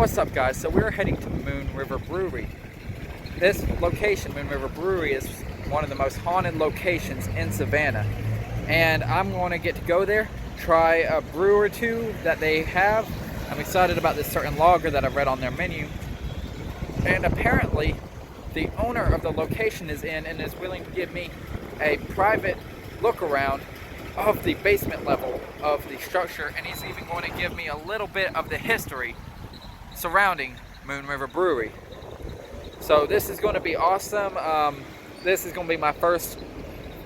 What's up, guys? So we're heading to Moon River Brewery. This location, Moon River Brewery, is one of the most haunted locations in Savannah. And I'm going to get to go there, try a brew or two that they have. I'm excited about this certain lager that I've read on their menu. And apparently, the owner of the location is in and is willing to give me a private look around of the basement level of the structure, and he's even going to give me a little bit of the history surrounding Moon River Brewery. So this is going to be awesome. This is going to be my first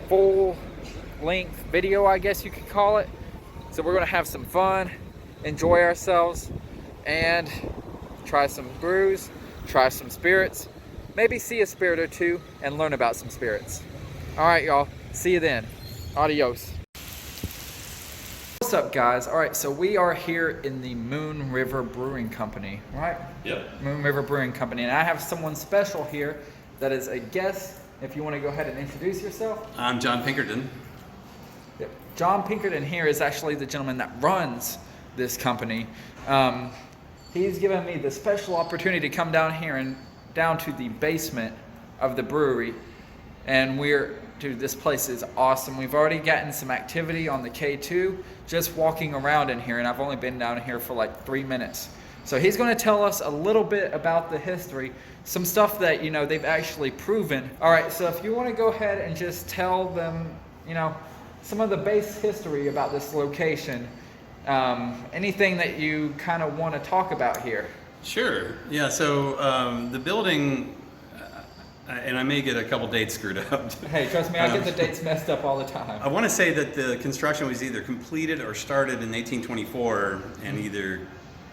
full-length video, I guess you could call it. So we're going to have some fun, enjoy ourselves, and try some brews, try some spirits, maybe see a spirit or two, and learn about some spirits. All right, y'all. See you then. Adios. What's up, guys? All right, so we are here in the Moon River Brewing Company, right? Yep. Moon River Brewing Company, and I have someone special here that is a guest. If you want to go ahead and introduce yourself. I'm John Pinkerton. Yep. John Pinkerton here is actually the gentleman that runs this company. He's given me the special opportunity to come down here and down to the basement of the brewery, and dude, this place is awesome. We've already gotten some activity on the K2 just walking around in here, and I've only been down here for like 3 minutes. So he's going to tell us a little bit about the history, some stuff that, you know, they've actually proven. All right, so if you want to go ahead and just tell them, you know, some of the base history about this location, anything that you kind of want to talk about here. Sure. Yeah, so the building, and I may get a couple dates screwed up. Hey, trust me, I get the dates messed up all the time. I want to say that the construction was either completed or started in 1824 and either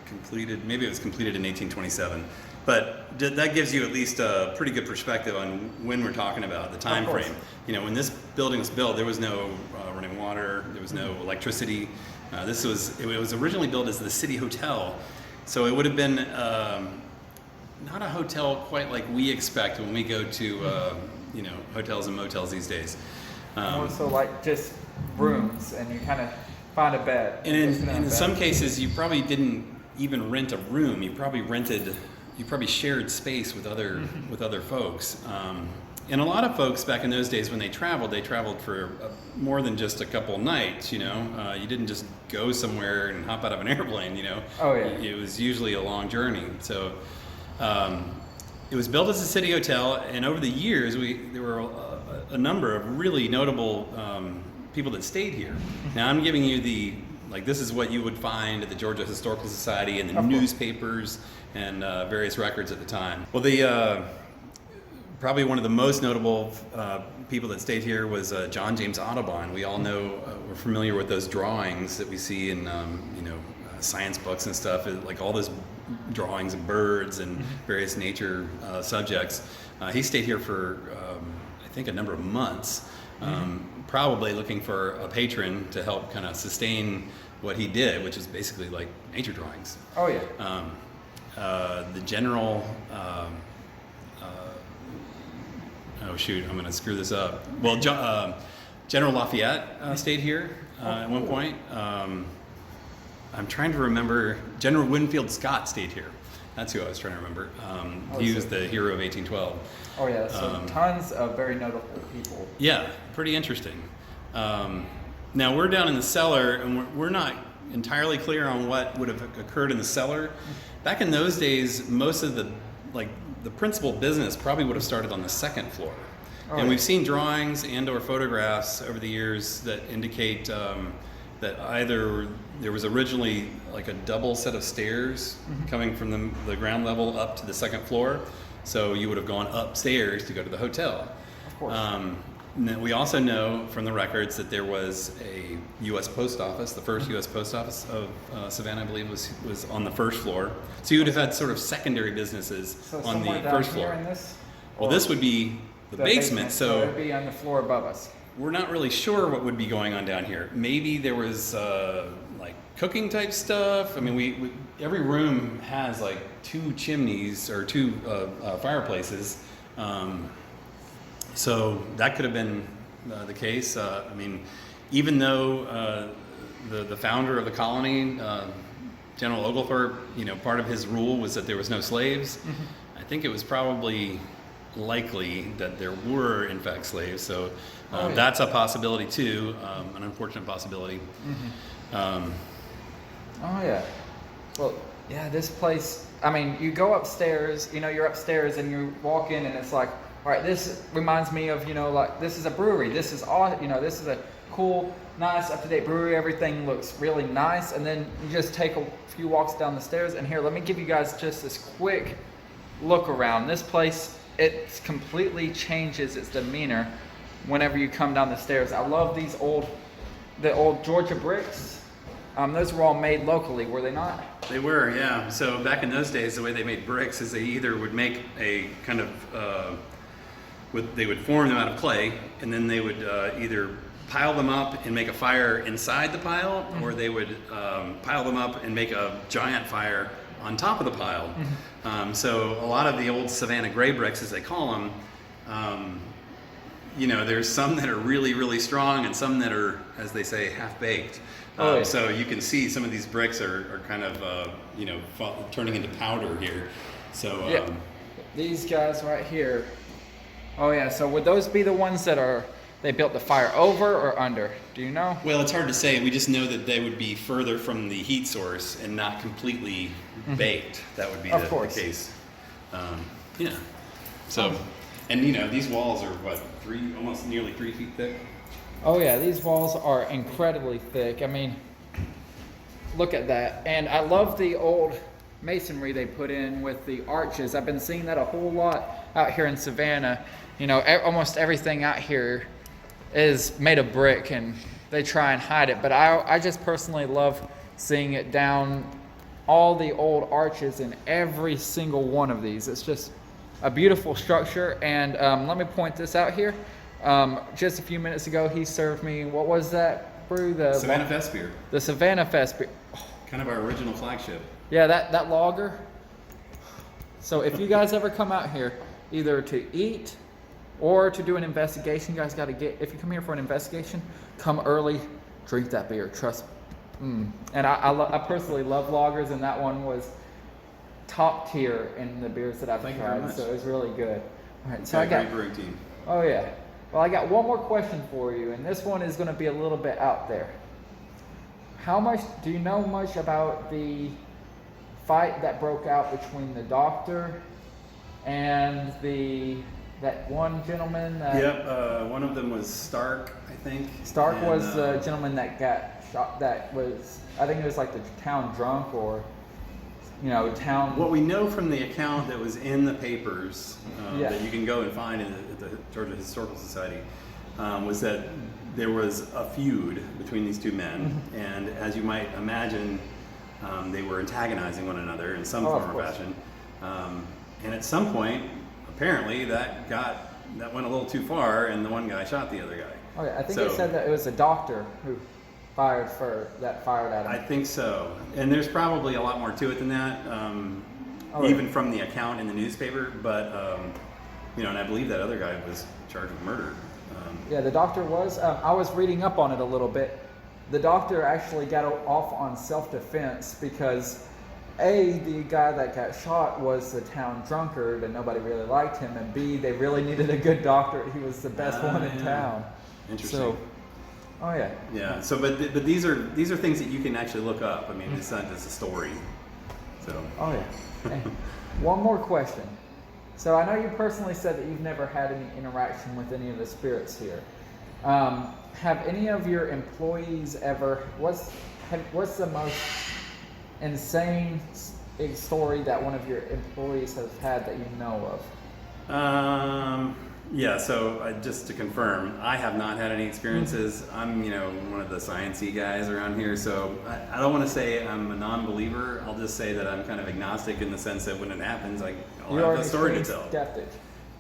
completed, maybe it was completed in 1827. But that gives you at least a pretty good perspective on when we're talking about, the time frame. You know, when this building was built, there was no running water, there was no electricity. It was originally built as the city hotel. So it would have been not a hotel quite like we expect when we go to you know, hotels and motels these days. So like just rooms, and you kind of find a bed. And in some cases, you probably didn't even rent a room. You probably shared space with other folks. And a lot of folks back in those days, when they traveled for more than just a couple nights. You know, you didn't just go somewhere and hop out of an airplane. You know, oh yeah, it was usually a long journey. So it was built as a city hotel, and over the years, there were a number of really notable people that stayed here. Now I'm giving you this is what you would find at the Georgia Historical Society and the newspapers and various records at the time. Well, probably one of the most notable people that stayed here was John James Audubon. We all know, we're familiar with those drawings that we see in you know, science books and stuff, like all those drawings of birds and various nature subjects. He stayed here for I think a number of months, probably looking for a patron to help kind of sustain what he did, which is basically like nature drawings. Oh yeah. The general, oh shoot, I'm going to screw this up. Well, General Lafayette stayed here at one point. I'm trying to remember, General Winfield Scott stayed here. That's who I was trying to remember. He was the hero of 1812. Oh yeah, so tons of very notable people. Yeah, pretty interesting. Now we're down in the cellar, and we're not entirely clear on what would have occurred in the cellar. Back in those days, most of the principal business probably would have started on the second floor. And we've seen drawings and/or photographs over the years that indicate that either there was originally like a double set of stairs coming from the ground level up to the second floor, so you would have gone upstairs to go to the hotel. Of course. We also know from the records that there was a U.S. post office. The first U.S. post office of Savannah, I believe, was on the first floor. So you would have had sort of secondary businesses on the first floor. Well, this would be the basement, so it would be on the floor above us. We're not really sure what would be going on down here. Maybe there was like cooking type stuff. I mean, every room has like 2 chimneys or 2 fireplaces. So that could have been the case. I mean, even though the founder of the colony General Oglethorpe, part of his rule was that there was no slaves. I think it was probably likely that there were in fact slaves. So that's a possibility too, an unfortunate possibility. Oh yeah. Well, yeah, this place, I mean, you go upstairs, you're upstairs and you walk in and it's like, all right, this reminds me of, like this is a brewery. This is all, this is a cool, nice, up-to-date brewery. Everything looks really nice. And then you just take a few walks down the stairs. And here, let me give you guys just this quick look around. This place, it completely changes its demeanor whenever you come down the stairs. I love the old Georgia bricks. Those were all made locally, were they not? They were, yeah. So back in those days, the way they made bricks is they either would make a kind of, they would form them out of clay, and then they would either pile them up and make a fire inside the pile, or they would pile them up and make a giant fire on top of the pile. So a lot of the old Savannah gray bricks, as they call them, there's some that are really, really strong and some that are, as they say, half-baked. So you can see some of these bricks are kind of, turning into powder here. So these guys right here. Oh yeah, so would those be the ones that they built the fire over or under? Do you know? Well, it's hard to say. We just know that they would be further from the heat source and not completely baked. That would be the case. Yeah. So, and these walls are almost nearly 3 feet thick. Oh yeah, these walls are incredibly thick. I mean, look at that. And I love the old masonry they put in with the arches. I've been seeing that a whole lot out here in Savannah. Almost everything out here is made of brick and they try and hide it. But I just personally love seeing it down all the old arches in every single one of these. It's just a beautiful structure. And let me point this out here. Just a few minutes ago, he served me, what was that brew? The Savannah Fest beer. The Savannah Fest beer. Kind of our original flagship. Yeah, that lager. So if you guys ever come out here, either to eat or to do an investigation, you guys got to if you come here for an investigation, come early, drink that beer, trust me. And I personally love lagers, and that one was top tier in the beers that I've tried, so it was really good. All right, so I got, great brewing team. Oh yeah. Well, I got one more question for you, and this one is going to be a little bit out there. Do you know much about the fight that broke out between the doctor and that one gentleman? Yep, one of them was Stark, I think. Stark was the gentleman that got shot. I think it was like the town drunk or, town. What we know from the account that was in the papers that you can go and find at the Georgia Historical Society was that there was a feud between these two men, and as you might imagine, they were antagonizing one another in some form or fashion. And at some point, apparently, that went a little too far, and the one guy shot the other guy. Okay, I think it said that it was a doctor who fired at him. I think so, and there's probably a lot more to it than that, even from the account in the newspaper. But and I believe that other guy was charged with murder. Yeah, the doctor was. I was reading up on it a little bit. The doctor actually got off on self-defense because A, the guy that got shot was the town drunkard and nobody really liked him, and B, they really needed a good doctor. He was the best one in town. Interesting. So, Yeah. So, but these are things that you can actually look up. I mean, it's not just a story. So. Hey, one more question. So I know you personally said that you've never had any interaction with any of the spirits here. Have any of your employees ever? What's the most insane story that one of your employees has had that you know of? Yeah, so just to confirm, I have not had any experiences. I'm, one of the sciencey guys around here, so I don't want to say I'm a non-believer. I'll just say that I'm kind of agnostic in the sense that when it happens, I'll have a story to tell. Skeptic.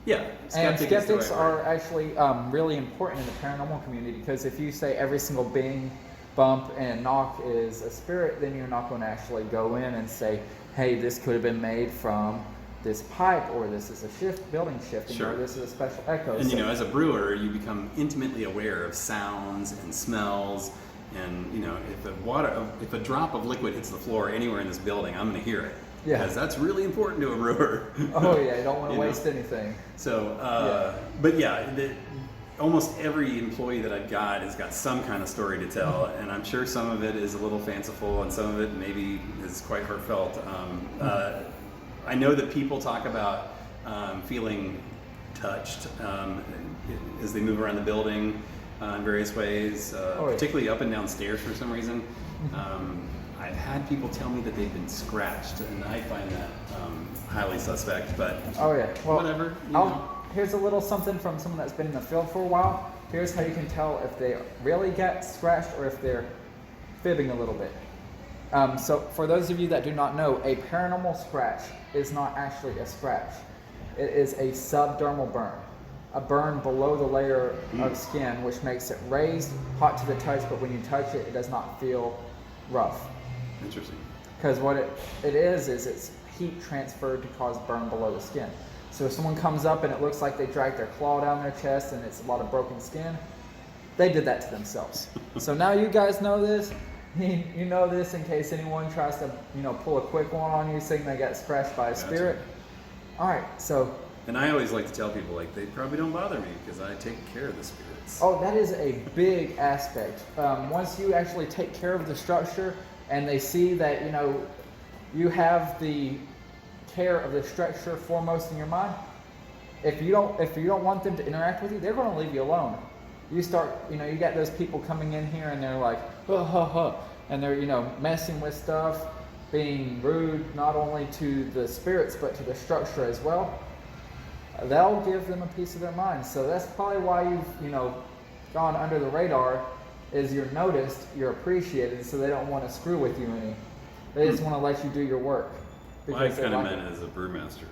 Yeah, and skeptics are actually really important in the paranormal community, because if you say every single bing, bump, and knock is a spirit, then you're not going to actually go in and say, hey, this could have been made from this pipe, or this is a building shifting, or this is a special echo. And as a brewer, you become intimately aware of sounds and smells And you know, if a drop of liquid hits the floor anywhere in this building, I'm going to hear it. Yeah. Because that's really important to a brewer. Oh yeah, you don't want to You know? waste anything. So, but yeah, almost every employee that I've got has got some kind of story to tell, and I'm sure some of it is a little fanciful, and some of it maybe is quite heartfelt. I know that people talk about feeling touched as they move around the building in various ways, particularly up and down stairs for some reason. I've had people tell me that they've been scratched, and I find that highly suspect, but well, whatever. You know. Here's a little something from someone that's been in the field for a while. Here's how you can tell if they really get scratched or if they're fibbing a little bit. So for those of you that do not know, a paranormal scratch is not actually a scratch. It is a subdermal burn, a burn below the layer of skin, which makes it raised, hot to the touch, but when you touch it, it does not feel rough. Interesting. Because what it is it's heat transferred to cause burn below the skin. So if someone comes up and it looks like they dragged their claw down their chest and it's a lot of broken skin, they did that to themselves. So now you guys know this. You know this in case anyone tries to, pull a quick one on you saying they got scratched by a spirit. All right, so. And I always like to tell people, like, they probably don't bother me because I take care of the spirits. Oh, that is a big aspect. Once you actually take care of the structure and they see that, you have the care of the structure foremost in your mind, if you don't want them to interact with you, they're going to leave you alone. You start, you got those people coming in here and they're like, and they're, messing with stuff, being rude not only to the spirits but to the structure as well. They'll give them a piece of their mind. So that's probably why you've, gone under the radar, is you're noticed, you're appreciated, so they don't want to screw with you any. They just want to let you do your work. Well, I kind of meant as a brewmaster,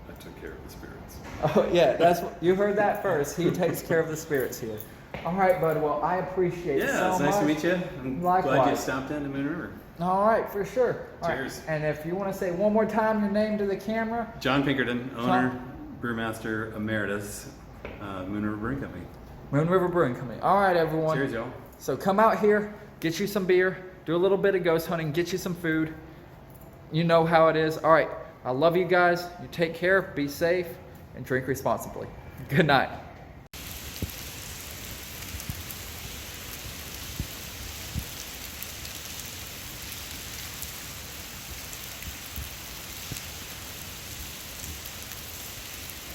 I took care of the spirits. Oh yeah, you heard that first. He takes care of the spirits here. All right, bud. Well, I appreciate it so much. Yeah, it's nice to meet you. I'm Likewise. glad you stopped in to Moon River. All right, for sure. All Cheers. Right. And if you want to say one more time your name to the camera. John Pinkerton, owner, brewmaster emeritus, Moon River Brewing Company. Moon River Brewing Company. All right, everyone. Cheers, y'all. So come out here, get you some beer, do a little bit of ghost hunting, get you some food. You know how it is. All right, I love you guys. You take care, be safe, and drink responsibly. Good night.